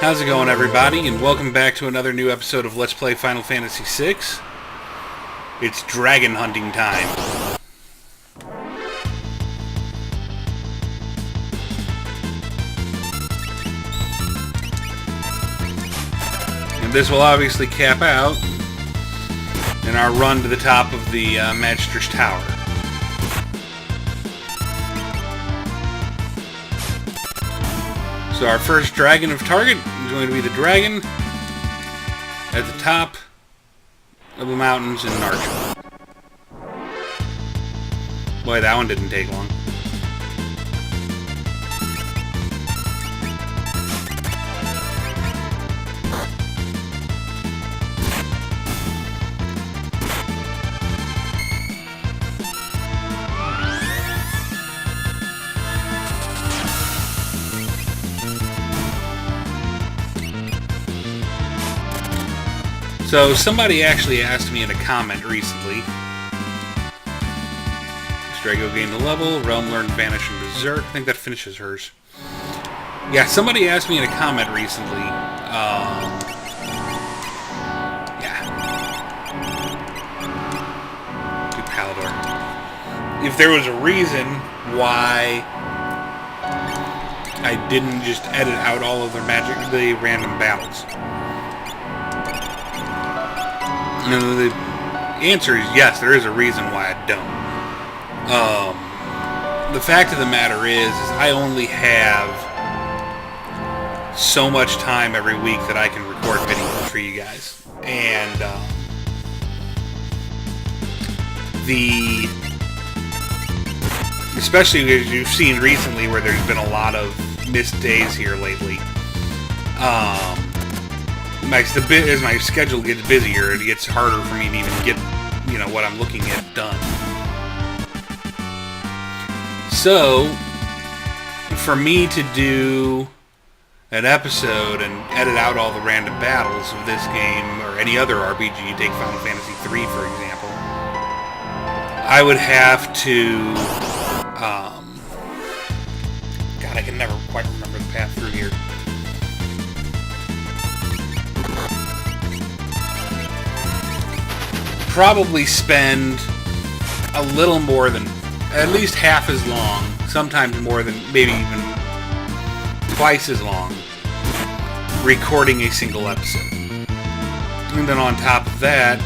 How's it going, everybody, and welcome back to another new episode of Let's Play Final Fantasy VI. It's dragon hunting time. And this will obviously cap out in our run to the top of the Magister's Tower. So our first dragon of target is going to be the dragon at the top of the mountains in Narcha. Boy, that one didn't take long. So, somebody actually asked me in a comment recently. Strago gained a level, Realm learned Vanish and Berserk. I think that finishes hers. Yeah, somebody asked me in a comment recently. Do Palador. If there was a reason why I didn't just edit out all of the random battles. And the answer is yes, there is a reason why I don't. The fact of the matter is I only have so much time every week that I can record videos for you guys. And especially as you've seen recently where there's been a lot of missed days here lately. As my schedule gets busier, it gets harder for me to even get, what I'm looking at done. So, for me to do an episode and edit out all the random battles of this game, or any other RPG, take Final Fantasy III, for example, I would have to, God, I can never quite remember the path through here. Probably spend a little more than, at least half as long, sometimes more than, maybe even twice as long, recording a single episode. And then on top of that,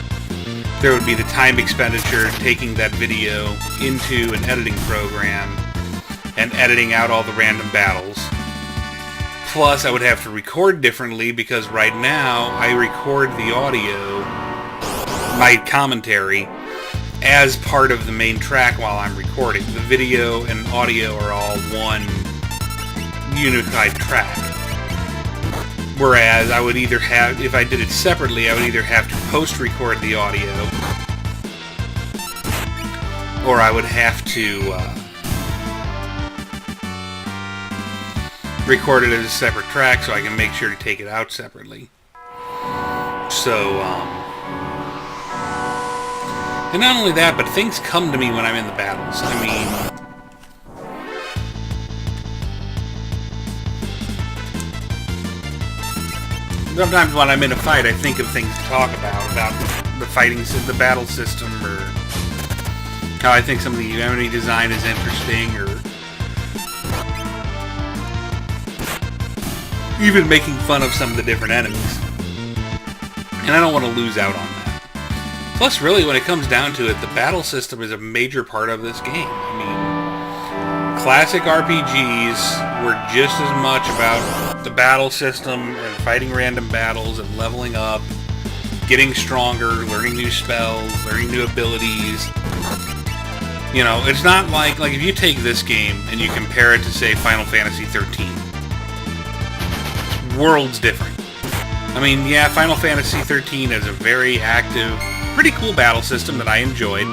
there would be the time expenditure taking that video into an editing program and editing out all the random battles. Plus, I would have to record differently because right now I record the audio, my commentary, as part of the main track while I'm recording. The video and audio are all one unified track. Whereas I would either have, if I did it separately, I would either have to post-record the audio, or I would have to record it as a separate track so I can make sure to take it out separately. So, and not only that, but things come to me when I'm in the battles. I mean, sometimes when I'm in a fight, I think of things to talk about the fighting, the battle system, or how I think some of the enemy design is interesting, or even making fun of some of the different enemies. And I don't want to lose out on that. Plus, really, when it comes down to it, the battle system is a major part of this game. I mean, classic RPGs were just as much about the battle system and fighting random battles and leveling up, getting stronger, learning new spells, learning new abilities. It's not like if you take this game and you compare it to, say, Final Fantasy 13. Worlds different. I mean, yeah, Final Fantasy 13 is a very active, pretty cool battle system that I enjoyed.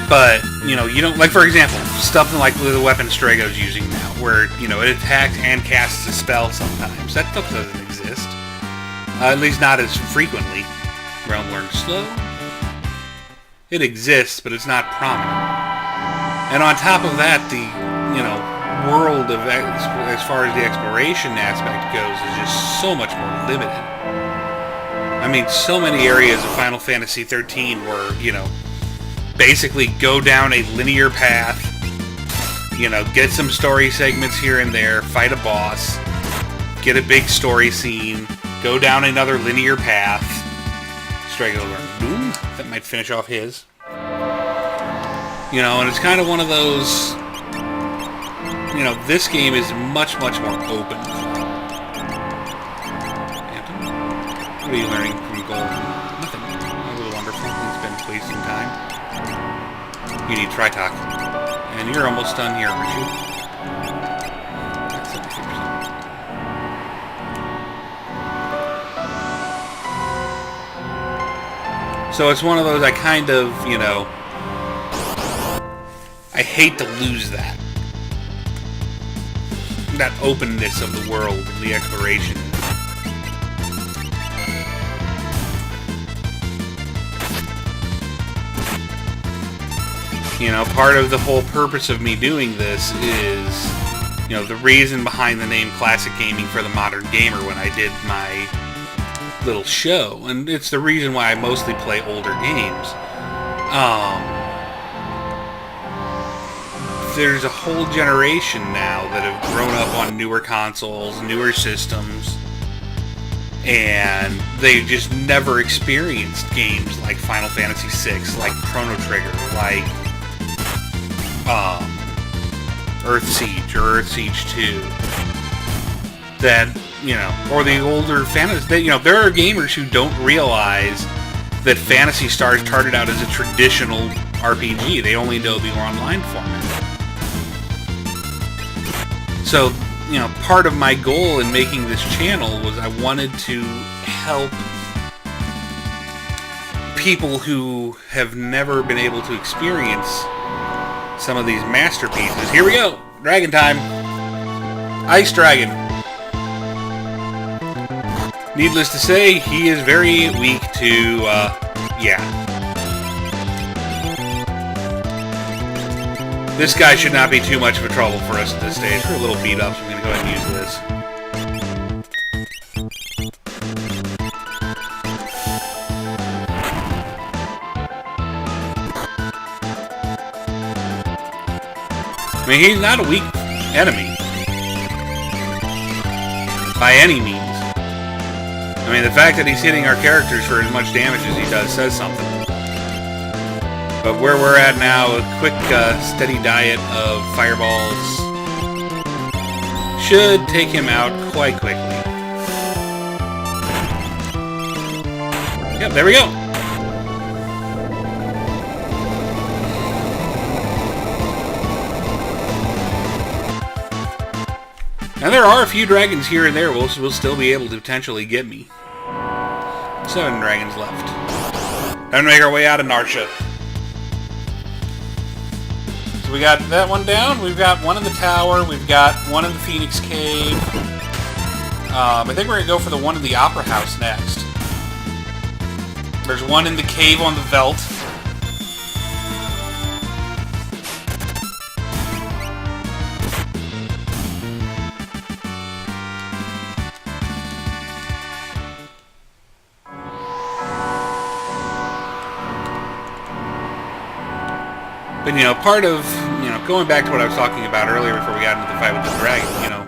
But, you don't, like, for example, stuff like the weapon Strago's using now, where, it attacks and casts a spell sometimes. That stuff doesn't exist. At least not as frequently. Realm learned slow. It exists, but it's not prominent. And on top of that, the, world of, as far as the exploration aspect goes, is just so much more limited. I mean, so many areas of Final Fantasy 13 were, you know, basically go down a linear path, you know, get some story segments here and there, fight a boss, get a big story scene, go down another linear path, strike over, boom, that might finish off his. You know, and it's kind of one of those, you know, this game is much, much more open. What are you learning from Gold? Nothing. A little wonderful. It's been wasting time. You need Tritalk. And you're almost done here, aren't you? That's 73%. So it's one of those I kind of, you know, I hate to lose that. That openness of the world, the exploration. You know, part of the whole purpose of me doing this is, you know, the reason behind the name Classic Gaming for the Modern Gamer when I did my little show. And it's the reason why I mostly play older games. There's a whole generation now that have grown up on newer consoles, newer systems, and they just never experienced games like Final Fantasy VI, like Chrono Trigger, like Earth Siege or Earth Siege 2. That, you know, or the older fantasy, you know, there are gamers who don't realize that Phantasy Star started out as a traditional RPG. They only know the online format. So, you know, part of my goal in making this channel was I wanted to help people who have never been able to experience some of these masterpieces. Here we go! Dragon time! Ice Dragon. Needless to say, he is very weak to, yeah. This guy should not be too much of a trouble for us at this stage. We're a little beat up, so I'm going to go ahead and use this. I mean, he's not a weak enemy. By any means. I mean, the fact that he's hitting our characters for as much damage as he does says something. But where we're at now, a quick, steady diet of fireballs should take him out quite quickly. Yep, there we go. Now there are a few dragons here and there will still be able to potentially get me. 7 dragons left. Time to make our way out of Narsha. So we got that one down, we've got one in the tower, we've got one in the Phoenix Cave. I think we're going to go for the one in the Opera House next. There's one in the cave on the Veldt. But, you know, part of, you know, going back to what I was talking about earlier before we got into the fight with the dragon, you know,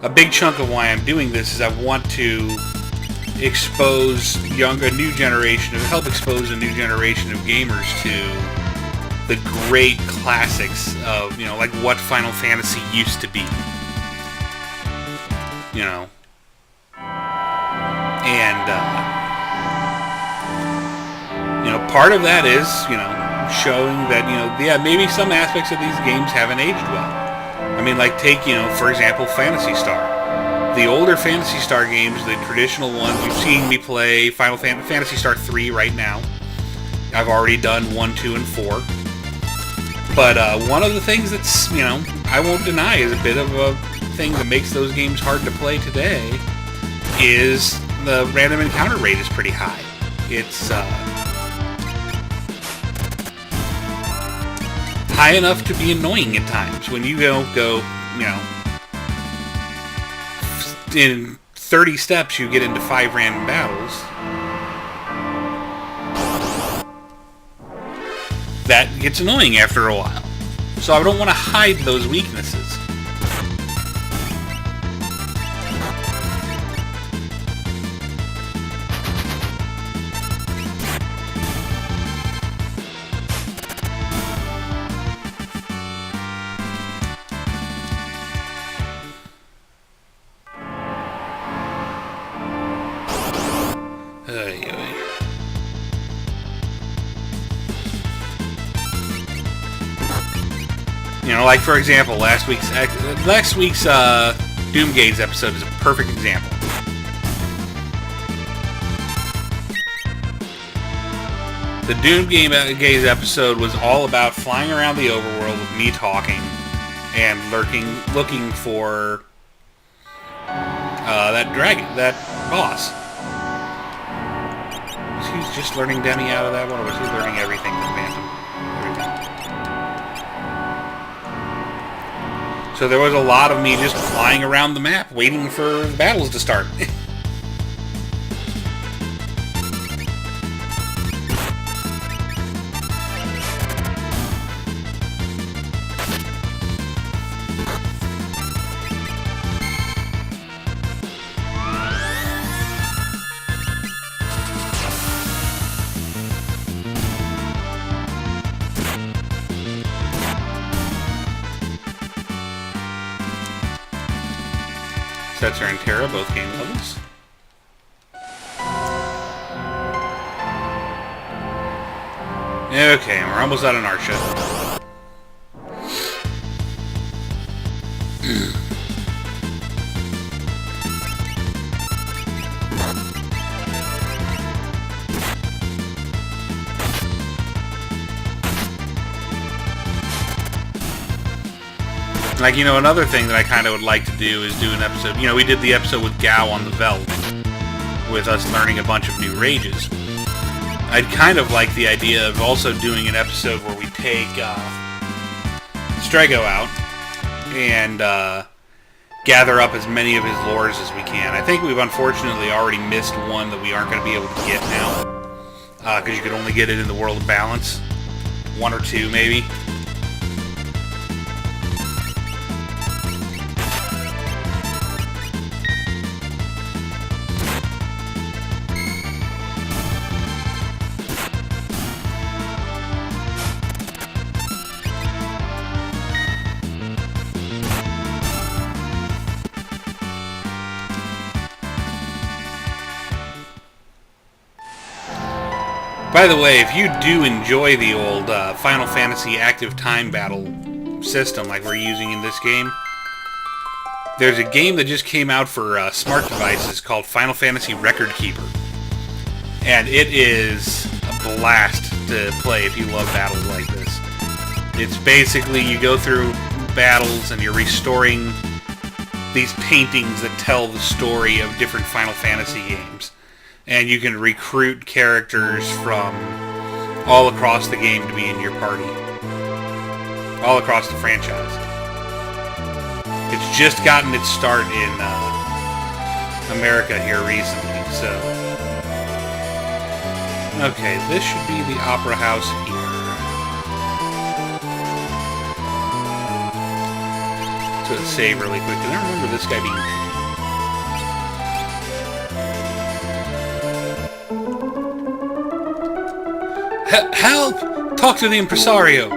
a big chunk of why I'm doing this is I want to expose a new generation, help expose a new generation of gamers to the great classics of, you know, like what Final Fantasy used to be. You know. And, you know, part of that is, you know, showing that, you know, yeah, maybe some aspects of these games haven't aged well. I mean, like, take, you know, for example, Phantasy Star. The older Phantasy Star games, the traditional ones, you've seen me play Phantasy Star 3 right now. I've already done 1, 2, and 4. But one of the things that's, you know, I won't deny is a bit of a thing that makes those games hard to play today is the random encounter rate is pretty high. It's high enough to be annoying at times when you go you know, in 30 steps you get into 5 random battles, that gets annoying after a while. So I don't want to hide those weaknesses. You know, like for example, last week's Doomgaze episode is a perfect example. The Doomgaze episode was all about flying around the overworld with me talking and looking for that dragon, that boss. Was he just learning Demi out of that one, or was he learning everything from Phantom? So there was a lot of me just flying around the map, waiting for the battles to start. Setzer and Terra both gain levels. Okay, we're almost out of Narsha. Like, you know, another thing that I kind of would like to do is do an episode. You know, we did the episode with Gao on the Veldt, with us learning a bunch of new rages. I'd kind of like the idea of also doing an episode where we take Strego out and gather up as many of his lores as we can. I think we've unfortunately already missed one that we aren't going to be able to get now, because you could only get it in the World of Balance. 1 or 2, maybe. By the way, if you do enjoy the old Final Fantasy active time battle system like we're using in this game, there's a game that just came out for smart devices called Final Fantasy Record Keeper. And it is a blast to play if you love battles like this. It's basically you go through battles and you're restoring these paintings that tell the story of different Final Fantasy games. And you can recruit characters from all across the game to be in your party. All across the franchise. It's just gotten its start in America here recently, so... Okay, this should be the Opera House here. So let's save really quick. I don't remember this guy being... Help! Talk to the impresario!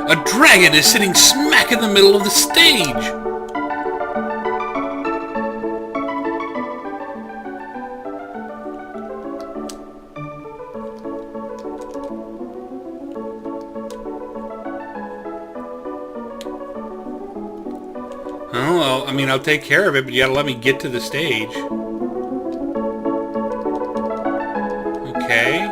A dragon is sitting smack in the middle of the stage! Oh, well, I mean, I'll take care of it, but you gotta let me get to the stage. Okay.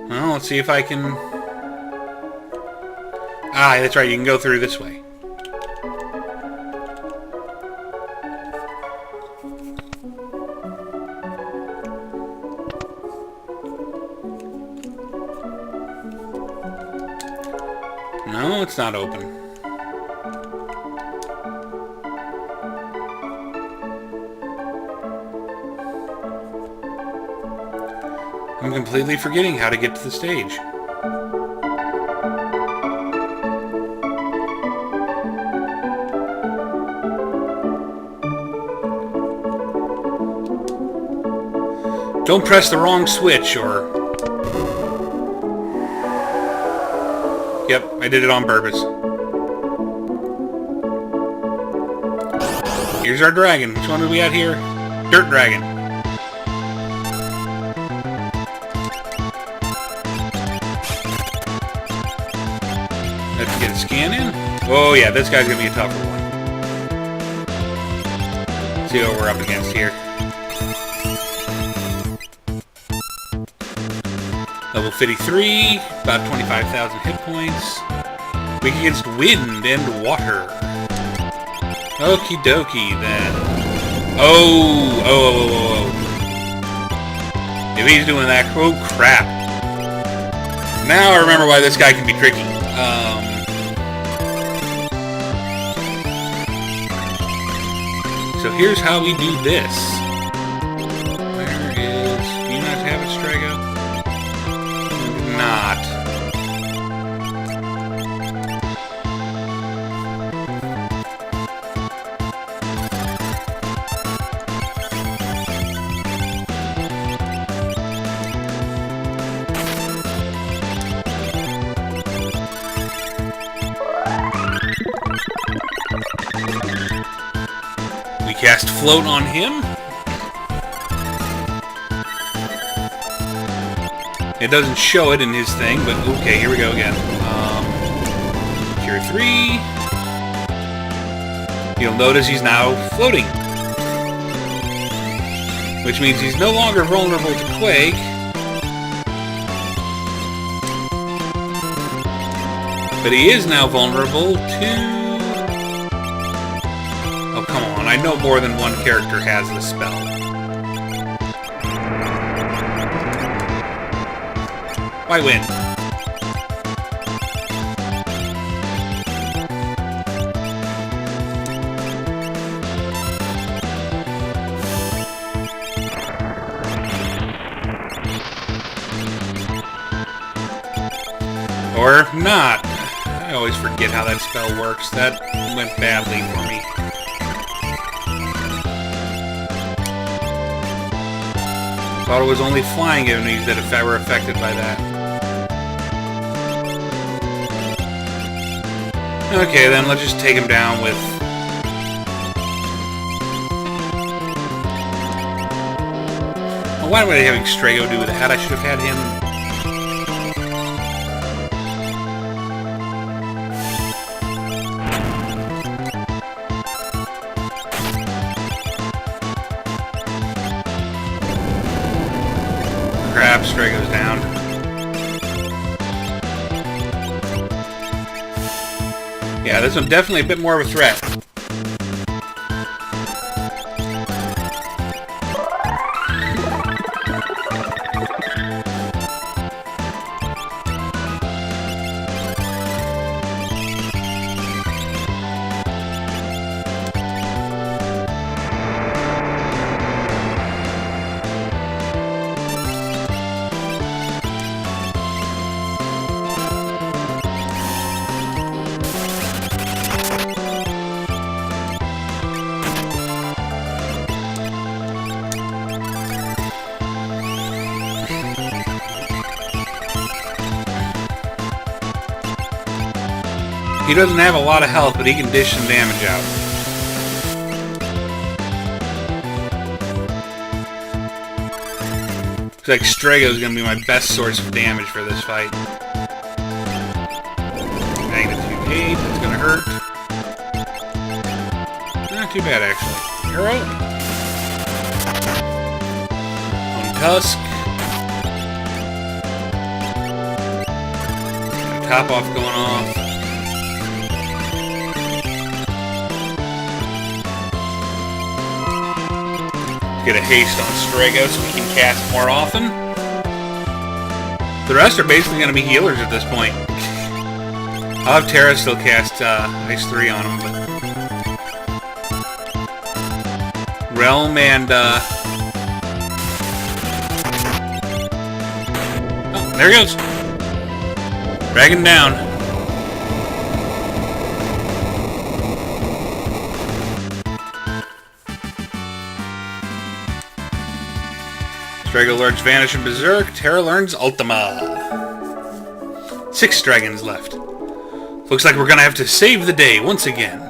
Well, let's see if I can... Ah, that's right, you can go through this way. No, it's not open. I'm completely forgetting how to get to the stage. Don't press the wrong switch, or... Yep, I did it on purpose. Here's our dragon. Which one are we at here? Dirt dragon. Let's get a scan in. Oh yeah, this guy's gonna be a tougher one. Let's see what we're up against here. Level 53, about 25,000 hit points. Weak against wind and water. Okie dokie then. Oh. If he's doing that, oh crap. Now I remember why this guy can be tricky. So here's how we do this. Where is... Do you not have it, Strago? Not. We cast float on him. It doesn't show it in his thing, but okay, here we go again. Cure 3. You'll notice he's now floating. Which means he's no longer vulnerable to Quake. But he is now vulnerable to... Oh, come on. I know more than one character has this spell. Why win? Or not. I always forget how that spell works. That went badly for me. Thought it was only flying enemies that were affected by that. Okay, then let's just take him down with... Oh, why am I having Strago do that? I should have had him... Crap, Strago's down. Yeah, this one's definitely a bit more of a threat. He doesn't have a lot of health, but he can dish some damage out. Looks like Strago's gonna be my best source of damage for this fight. Magnitude 8, that's gonna hurt. Not too bad, actually. Hero. On Tusk. Top off going off. Get a haste on Strago so we can cast more often. The rest are basically going to be healers at this point. I'll have Terra still cast Ice 3 on him, but Realm and oh, there he goes. Dragon down. Drago learns Vanish and Berserk. Terra learns Ultima. 6 dragons left. Looks like we're gonna have to save the day once again.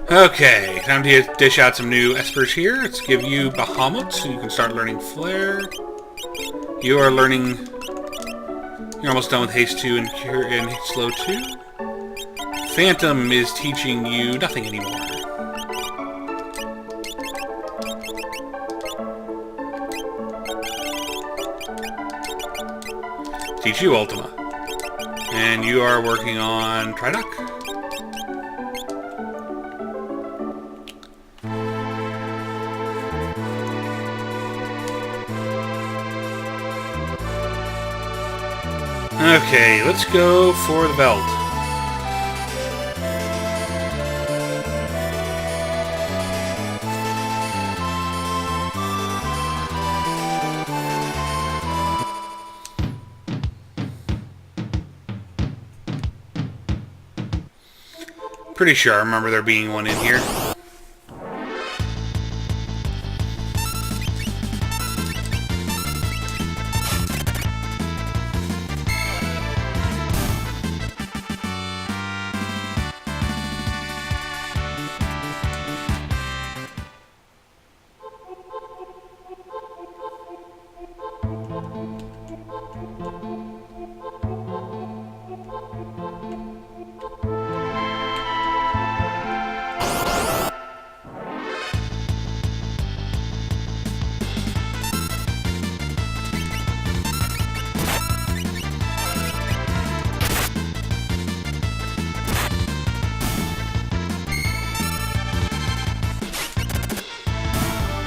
Okay, time to dish out some new espers here. Let's give you Bahamut, so you can start learning Flare. You are learning... You're almost done with Haste 2 and Slow 2. Phantom is teaching you nothing anymore. Teach you Ultima. And you are working on Tridoc. Okay, let's go for the belt. Pretty sure I remember there being one in here.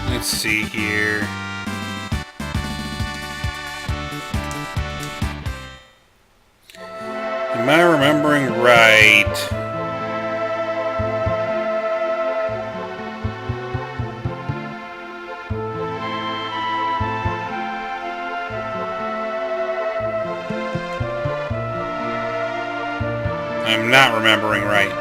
Let's see here. Am I remembering right? I'm not remembering right.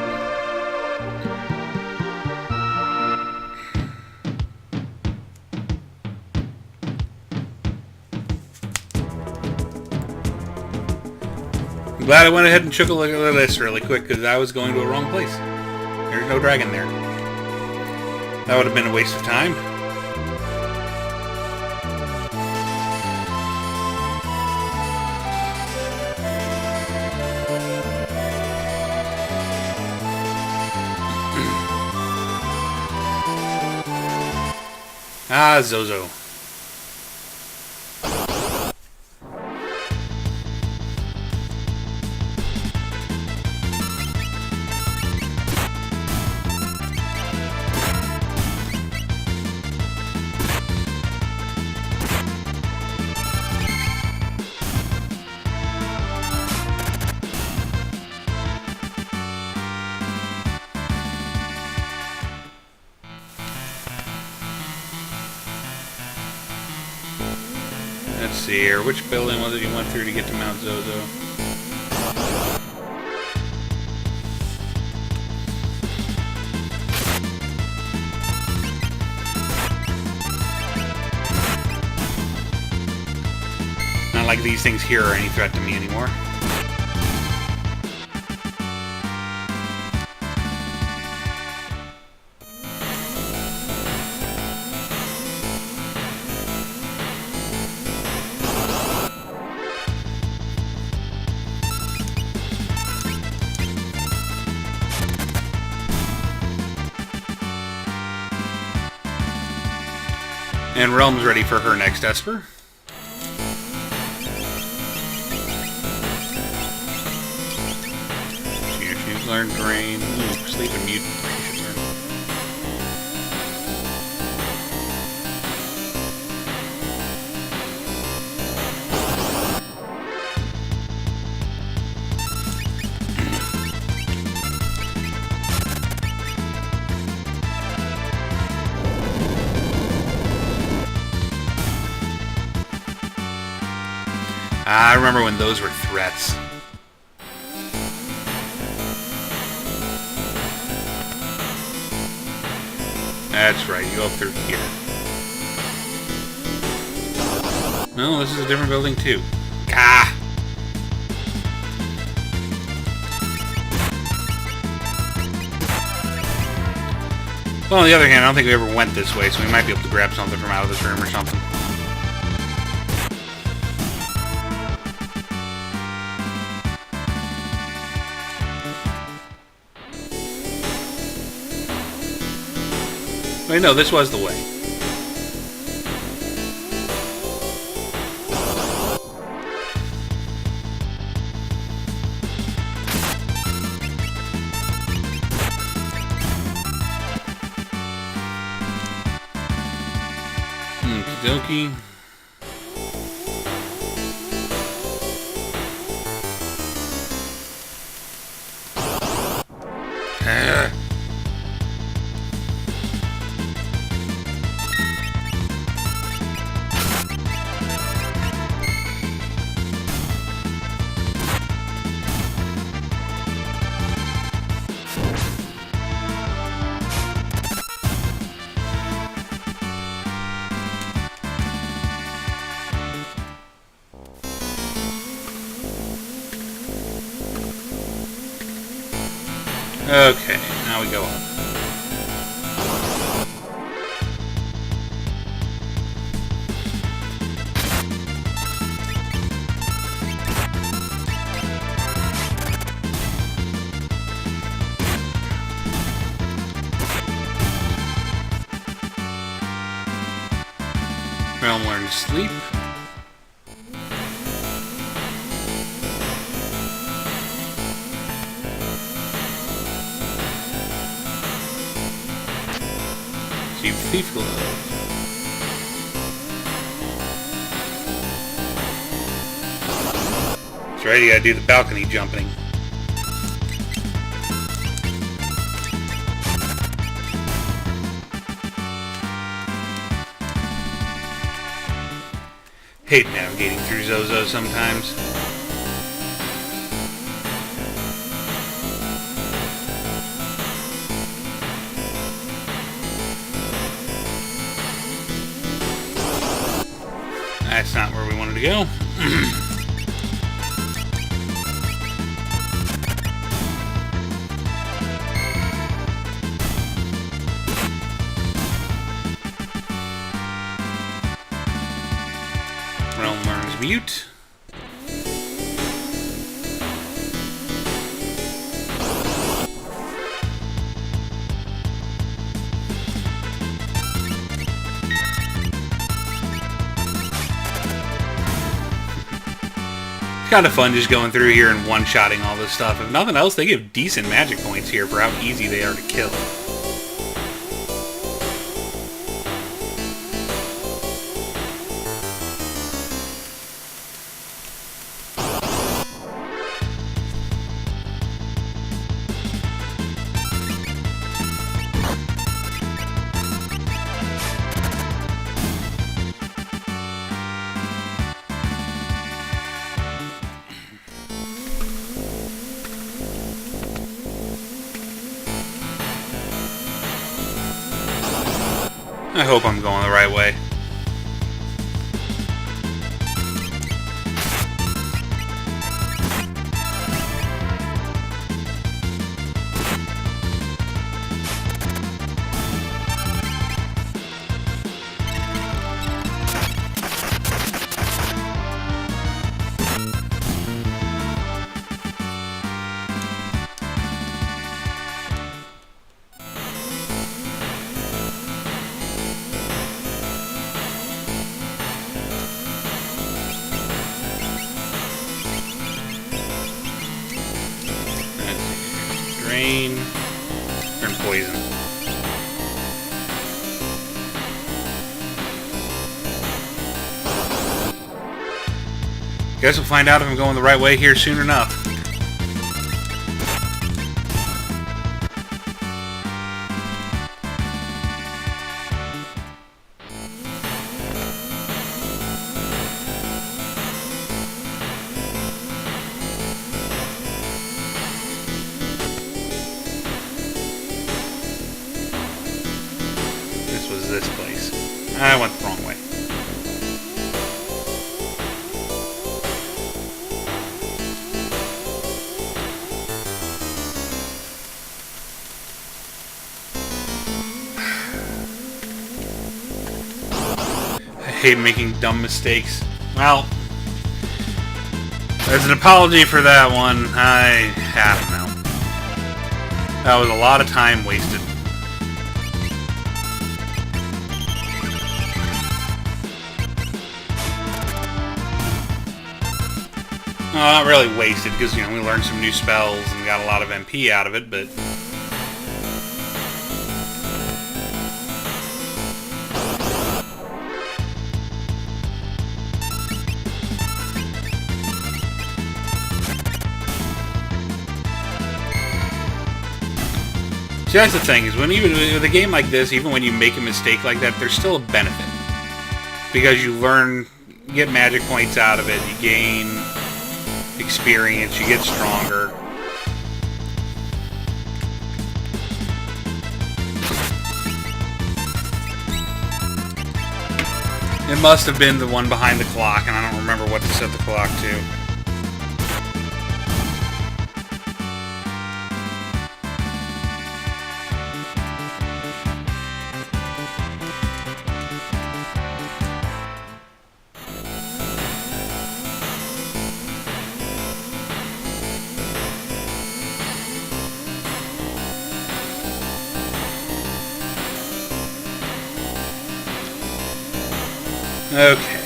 I'm glad I went ahead and took a look at this really quick, because I was going to a wrong place. There's no dragon there. That would have been a waste of time. Ah, Zozo. Let's see here. Which building was it you went through to get to Mount Zozo? Not like these things here are any threat to me anymore. And Realm's ready for her next Esper. She's learned Drain. Ooh, Sleep and Mute. She should learn. I remember when those were threats. That's right, you go up through here. No, this is a different building too. Gah! Well, on the other hand, I don't think we ever went this way, so we might be able to grab something from out of this room or something. Wait, no, this was the way. Okie dokie. Okay, now we go up. Realm learn to sleep. Thief glove. That's right, you gotta do the balcony jumping. Hate navigating through Zozo sometimes. That's not where we wanted to go. Realm learns mute. Kind of fun just going through here and one-shotting all this stuff. If nothing else, they give decent magic points here for how easy they are to kill. I hope I'm going the right way. Drain. Turn poison. Guess we'll find out if I'm going the right way here soon enough. this place. I went the wrong way. I hate making dumb mistakes. Well, as an apology for that one, I don't know. That was a lot of time wasted. Well, not really wasted, because, you know, we learned some new spells and got a lot of MP out of it, but... See, that's the thing, is when even with a game like this, even when you make a mistake like that, there's still a benefit. Because you learn, you get magic points out of it, you gain experience, you get stronger. It must have been the one behind the clock, and I don't remember what to set the clock to. Okay.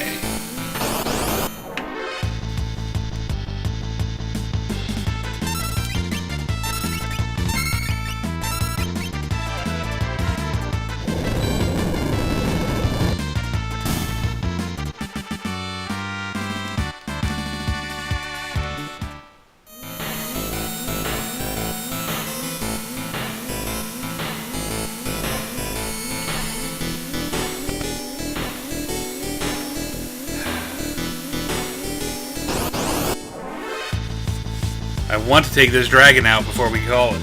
I want to take this dragon out before we call it.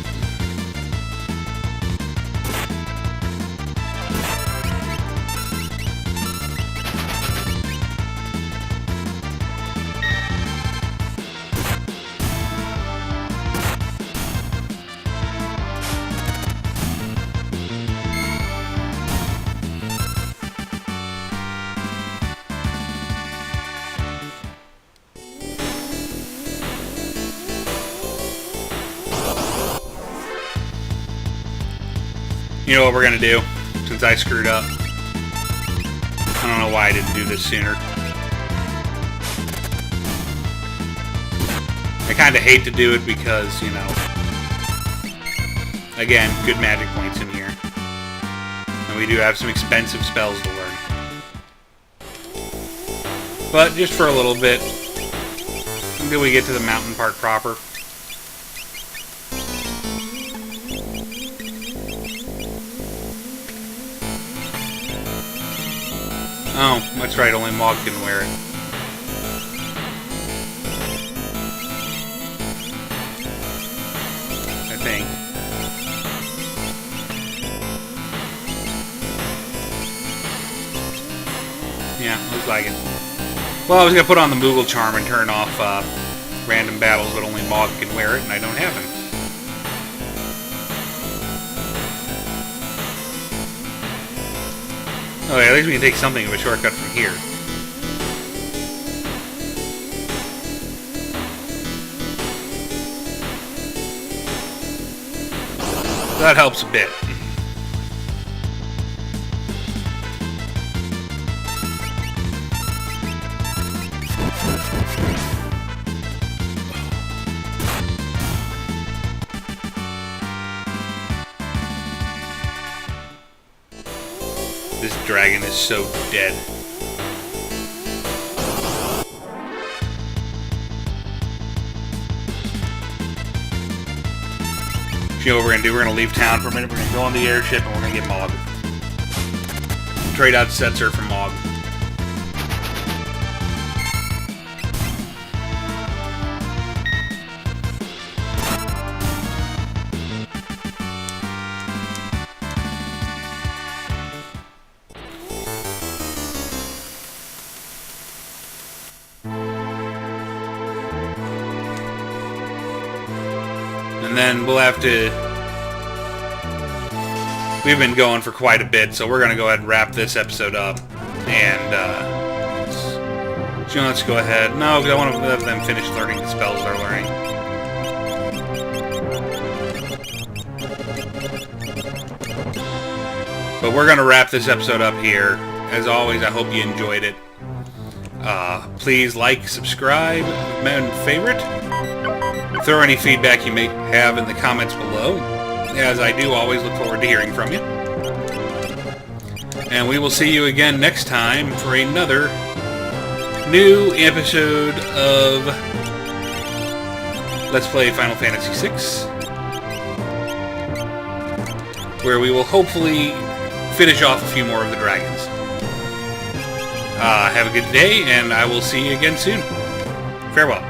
You know what we're gonna do, since I screwed up. I don't know why I didn't do this sooner. I kinda hate to do it because, you know, again, good magic points in here. And we do have some expensive spells to learn. But just for a little bit, until we get to the mountain part proper. Oh, that's right, only Mog can wear it. I think. Yeah, looks like it. Well, I was going to put on the Moogle Charm and turn off random battles, but only Mog can wear it, and I don't have him. Okay, at least we can take something of a shortcut from here. That helps a bit. This dragon is so dead. You know what we're gonna do? We're gonna leave town for a minute. We're gonna go on the airship and we're gonna get Mog. Trade out Setzer for Mog. And then we'll have to... We've been going for quite a bit, so we're going to go ahead and wrap this episode up. And, let's go ahead. No, I want to let them finish learning the spells they're learning. But we're going to wrap this episode up here. As always, I hope you enjoyed it. Please like, subscribe, and favorite. Throw any feedback you may have in the comments below. As I do always look forward to hearing from you. And we will see you again next time for another new episode of Let's Play Final Fantasy VI, where we will hopefully finish off a few more of the dragons. Have a good day, and I will see you again soon. Farewell.